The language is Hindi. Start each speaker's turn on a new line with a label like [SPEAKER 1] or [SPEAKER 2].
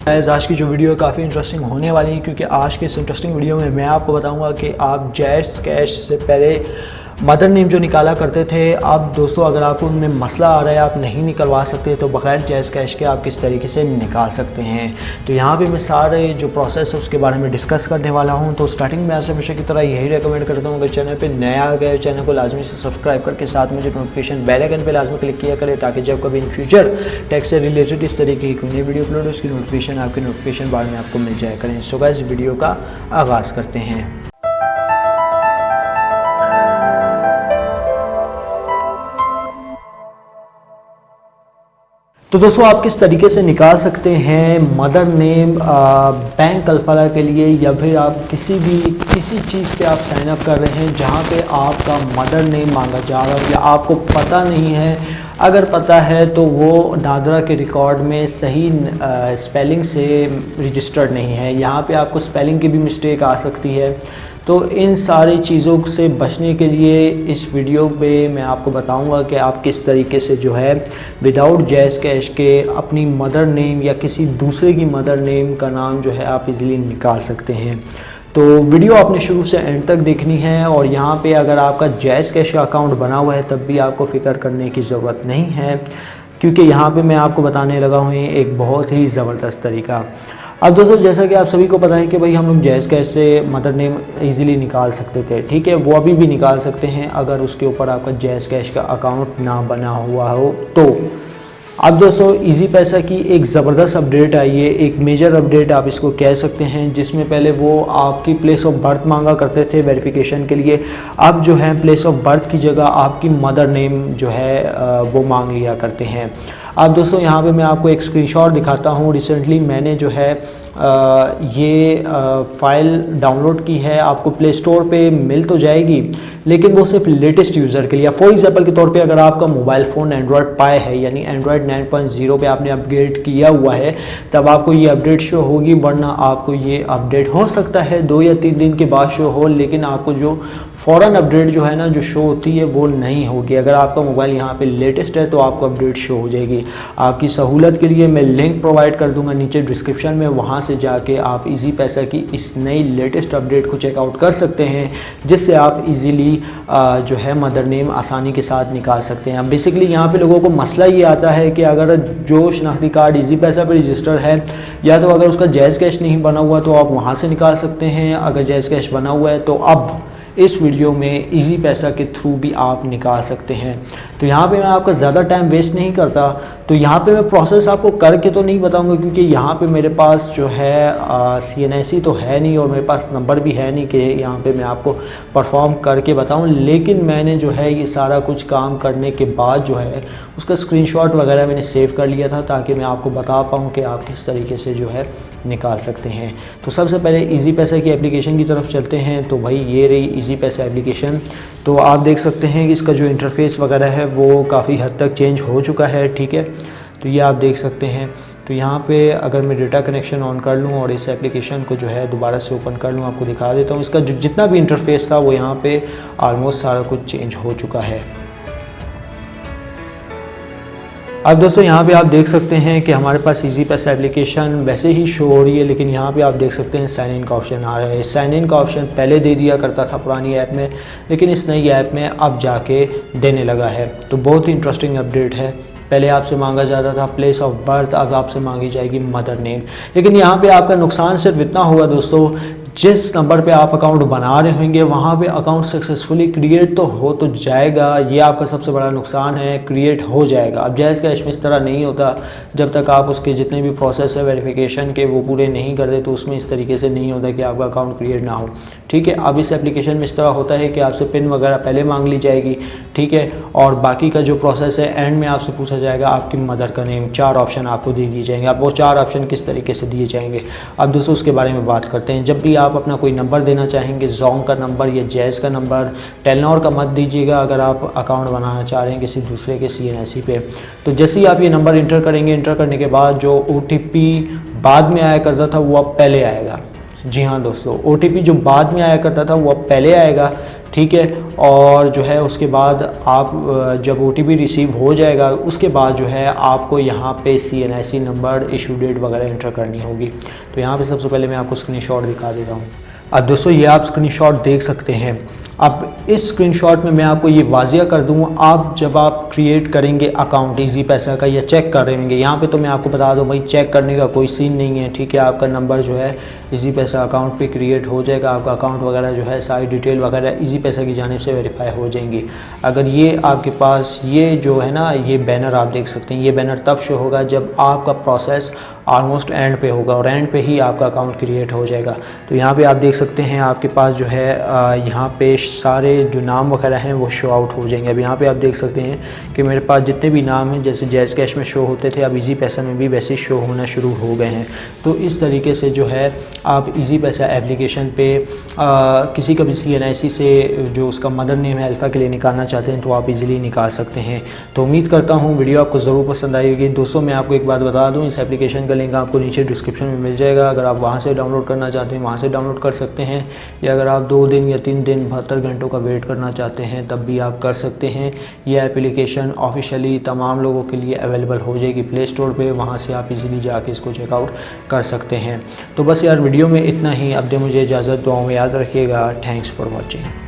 [SPEAKER 1] आज की जो वीडियो है काफ़ी इंटरेस्टिंग होने वाली है, क्योंकि आज के इस इंटरेस्टिंग वीडियो में मैं आपको बताऊंगा कि आप जैज़ कैश से पहले मदर नेम जो निकाला करते थे, अब दोस्तों अगर आपको उनमें मसला आ रहा है, आप नहीं निकलवा सकते, तो बग़ैर जैज़ कैश के आप किस तरीके से निकाल सकते हैं। तो यहाँ पे मैं सारे जो प्रोसेस है उसके बारे में डिस्कस करने वाला हूँ। तो स्टार्टिंग में ऐसे हमेशा की तरह यही रेकमेंड करता हूँ, अगर चैनल पे नया आ गया चैनल को लाजमी से सब्सक्राइब करके साथ में जो नोटिफिकेशन बेल आइकन पे लाजमी क्लिक किया करें, ताकि जब कभी इन फ्यूचर टैक्स से रिलेटेड इस तरीके की कोई नई वीडियो अपलोड हो उसकी नोटिफिकेशन आपके नोटिफिकेशन बार में आपको मिल जाया करें। सो गाइस वीडियो का आगाज़ करते हैं। तो दोस्तों आप किस तरीके से निकाल सकते हैं मदर नेम बैंक अल्फाला के लिए, या फिर आप किसी चीज़ पे आप साइन अप कर रहे हैं जहां पे आपका मदर नेम मांगा जा रहा है या आपको पता नहीं है। अगर पता है तो वो नादरा के रिकॉर्ड में सही स्पेलिंग से रजिस्टर्ड नहीं है, यहाँ पे आपको स्पेलिंग की भी मिस्टेक आ सकती है। तो इन सारी चीज़ों से बचने के लिए इस वीडियो पे मैं आपको बताऊंगा कि आप किस तरीके से जो है विदाउट जैज़ कैश के अपनी मदर नेम या किसी दूसरे की मदर नेम का नाम जो है आप इजीली निकाल सकते हैं। तो वीडियो आपने शुरू से एंड तक देखनी है, और यहाँ पे अगर आपका जैज़ कैश का अकाउंट बना हुआ है तब भी आपको फ़िक्र करने की ज़रूरत नहीं है, क्योंकि यहाँ पे मैं आपको बताने लगा हूँ एक बहुत ही ज़बरदस्त तरीका। अब दोस्तों जैसा कि आप सभी को पता है कि भाई हम लोग जैज़ कैश से मदर नेम इजीली निकाल सकते थे, ठीक है, वो अभी भी निकाल सकते हैं अगर उसके ऊपर आपका जैज़ कैश का अकाउंट ना बना हुआ हो तो। अब दोस्तों इजी पैसा की एक ज़बरदस्त अपडेट आई है, एक मेजर अपडेट आप इसको कह सकते हैं, जिसमें पहले वो आपकी प्लेस ऑफ बर्थ मांगा करते थे वेरिफिकेशन के लिए। अब जो है प्लेस ऑफ बर्थ की जगह आपकी मदर नेम जो है वो मांग लिया करते हैं। अब दोस्तों यहाँ पे मैं आपको एक स्क्रीनशॉट दिखाता हूँ। रिसेंटली मैंने जो है ये फ़ाइल डाउनलोड की है, आपको प्ले स्टोर पे मिल तो जाएगी, लेकिन वो सिर्फ लेटेस्ट यूज़र के लिए। फॉर एग्जांपल के तौर पे अगर आपका मोबाइल फ़ोन एंड्रॉयड पाए है, यानी एंड्रॉयड 9.0 पे आपने अपग्रेड किया हुआ है, तब आपको ये अपडेट शो होगी, वरना आपको ये अपडेट हो सकता है 2 या 3 दिन के बाद शो हो, लेकिन आपको जो फ़ौरन अपडेट जो है ना जो शो होती है वो नहीं होगी। अगर आपका मोबाइल यहाँ पे लेटेस्ट है तो आपको अपडेट शो हो जाएगी। आपकी सहूलत के लिए मैं लिंक प्रोवाइड कर दूंगा नीचे डिस्क्रिप्शन में, वहाँ से जाके आप इजी पैसा की इस नई लेटेस्ट अपडेट को चेकआउट कर सकते हैं, जिससे आप इजीली जो है मदर नेम आसानी के साथ निकाल सकते हैं। अब बेसिकली यहाँ पे लोगों को मसला ये आता है कि अगर जो शनाख्ती कार्ड इजी पैसा पर रजिस्टर है, या तो अगर उसका जैज़ कैश नहीं बना हुआ तो आप वहाँ से निकाल सकते हैं, अगर जैज़ कैश बना हुआ है तो अब इस वीडियो में इजी पैसा के थ्रू भी आप निकाल सकते हैं। तो यहाँ पे मैं आपका ज़्यादा टाइम वेस्ट नहीं करता, तो यहाँ पे मैं प्रोसेस आपको करके तो नहीं बताऊंगा, क्योंकि यहाँ पे मेरे पास जो है CNIC तो है नहीं, और मेरे पास नंबर भी है नहीं कि यहाँ पे मैं आपको परफॉर्म करके बताऊँ। लेकिन मैंने जो है ये सारा कुछ काम करने के बाद जो है उसका स्क्रीनशॉट वगैरह मैंने सेव कर लिया था, ताकि मैं आपको बता पाऊँ कि आप किस तरीके से जो है निकाल सकते हैं। तो सबसे पहले इजी पैसा की एप्लीकेशन की तरफ चलते हैं। तो भाई ये रही इजी पैसा एप्लीकेशन। तो आप देख सकते हैं कि इसका जो इंटरफेस वगैरह है वो काफ़ी हद तक चेंज हो चुका है, ठीक है। तो ये आप देख सकते हैं। तो यहाँ पे अगर मैं डेटा कनेक्शन ऑन कर लूँ और इस एप्लीकेशन को जो है दोबारा से ओपन कर लूँ, आपको दिखा देता हूँ। इसका जो जितना भी इंटरफेस था वो यहाँ पे ऑलमोस्ट सारा कुछ चेंज हो चुका है। अब दोस्तों यहाँ पे आप देख सकते हैं कि हमारे पास इजी पैसा एप्लीकेशन वैसे ही शो हो रही है, लेकिन यहाँ पे आप देख सकते हैं साइन इन का ऑप्शन आ रहा है। साइन इन का ऑप्शन पहले दे दिया करता था पुरानी ऐप में, लेकिन इस नई ऐप में अब जाके देने लगा है। तो बहुत ही इंटरेस्टिंग अपडेट है। पहले आपसे मांगा जाता था प्लेस ऑफ बर्थ, अब आपसे मांगी जाएगी मदर नेम। लेकिन यहाँ पे आपका नुकसान सिर्फ इतना होगा दोस्तों, जिस नंबर पे आप अकाउंट बना रहे होंगे वहाँ पे अकाउंट सक्सेसफुली क्रिएट तो हो तो जाएगा, ये आपका सबसे बड़ा नुकसान है, क्रिएट हो जाएगा। अब जैज़ कैश में इस तरह नहीं होता, जब तक आप उसके जितने भी प्रोसेस है वेरिफिकेशन के वो पूरे नहीं करते तो उसमें इस तरीके से नहीं होता कि आपका अकाउंट क्रिएट ना हो, ठीक है। अब इस एप्लीकेशन में इस तरह होता है कि आपसे पिन वगैरह पहले मांग ली जाएगी, ठीक है, और बाकी का जो प्रोसेस है एंड में आपसे पूछा जाएगा आपकी मदर का नेम। 4 ऑप्शन आपको दे दिए जाएंगे। अब वो 4 ऑप्शन किस तरीके से दिए जाएंगे, अब दोस्तों उसके बारे में बात करते हैं। जब भी आप अपना कोई नंबर देना चाहेंगे, जोंग का नंबर या जैज़ का नंबर, टेलनॉर का मत दीजिएगा अगर आप अकाउंट बनाना चाह रहे हैं किसी दूसरे के CNIC पे। तो जैसे ही आप ये नंबर इंटर करेंगे, इंटर करने के बाद जो OTP बाद में आया करता था वो अब पहले आएगा। जी हाँ दोस्तों, OTP जो बाद में आया करता था वो अब पहले आएगा, ठीक है। और जो है उसके बाद आप जब OTP रिसीव हो जाएगा उसके बाद जो है आपको यहाँ पे CNIC नंबर, इशू डेट वगैरह एंटर करनी होगी। तो यहाँ पे सबसे पहले मैं आपको स्क्रीनशॉट दिखा देता हूँ। अब दोस्तों ये आप स्क्रीनशॉट देख सकते हैं। अब इस स्क्रीनशॉट में मैं आपको ये वाजिया कर दूँ, आप जब आप क्रिएट करेंगे अकाउंट ईजी पैसा का या चेक कर रहे होंगे, यहाँ पे तो मैं आपको बता दूँ भाई चेक करने का कोई सीन नहीं है, ठीक है। आपका नंबर जो है ईजी पैसा अकाउंट पे क्रिएट हो जाएगा, आपका अकाउंट वगैरह जो है सारी डिटेल वगैरह ईजी पैसा की जानिब से वेरीफाई हो जाएंगी। अगर ये आपके पास ये जो है ना ये बैनर आप देख सकते हैं, ये बैनर तब शो होगा जब आपका प्रोसेस ऑलमोस्ट एंड पे होगा और एंड पे ही आपका अकाउंट क्रिएट हो जाएगा। तो यहाँ पे आप देख सकते हैं आपके पास जो है यहाँ पे सारे जो नाम वगैरह हैं वो शो आउट हो जाएंगे। अब यहाँ पे आप देख सकते हैं कि मेरे पास जितने भी नाम हैं जैसे जैज़ कैश में शो होते थे अब ईजी पैसा में भी वैसे शो होना शुरू हो गए हैं। तो इस तरीके से जो है आप ईजी पैसा एप्लीकेशन पे किसी का भी CNIC से जो उसका मदर नेम है अल्फ़ा के लिए निकालना चाहते हैं तो आप इजीली निकाल सकते हैं। तो उम्मीद करता हूँ वीडियो आपको ज़रूर पसंद आई होगी। दोस्तों मैं आपको एक बात बता दूँ, इस एप्लीकेशन का लिंक आपको नीचे डिस्क्रिप्शन में मिल जाएगा। अगर आप वहाँ से डाउनलोड करना चाहते हैं वहाँ से डाउनलोड कर सकते हैं, या अगर आप 2 दिन या 3 दिन 72 घंटों का वेट करना चाहते हैं तब भी आप कर सकते हैं। ये एप्लीकेशन ऑफिशियली तमाम लोगों के लिए अवेलेबल हो जाएगी प्ले स्टोर पे, वहाँ से आप इजीली जाके इसको चेकआउट कर सकते हैं। तो बस यार वीडियो में इतना ही। अब दे मुझे इजाज़त, दुआओं में याद रखिएगा। Thanks for watching.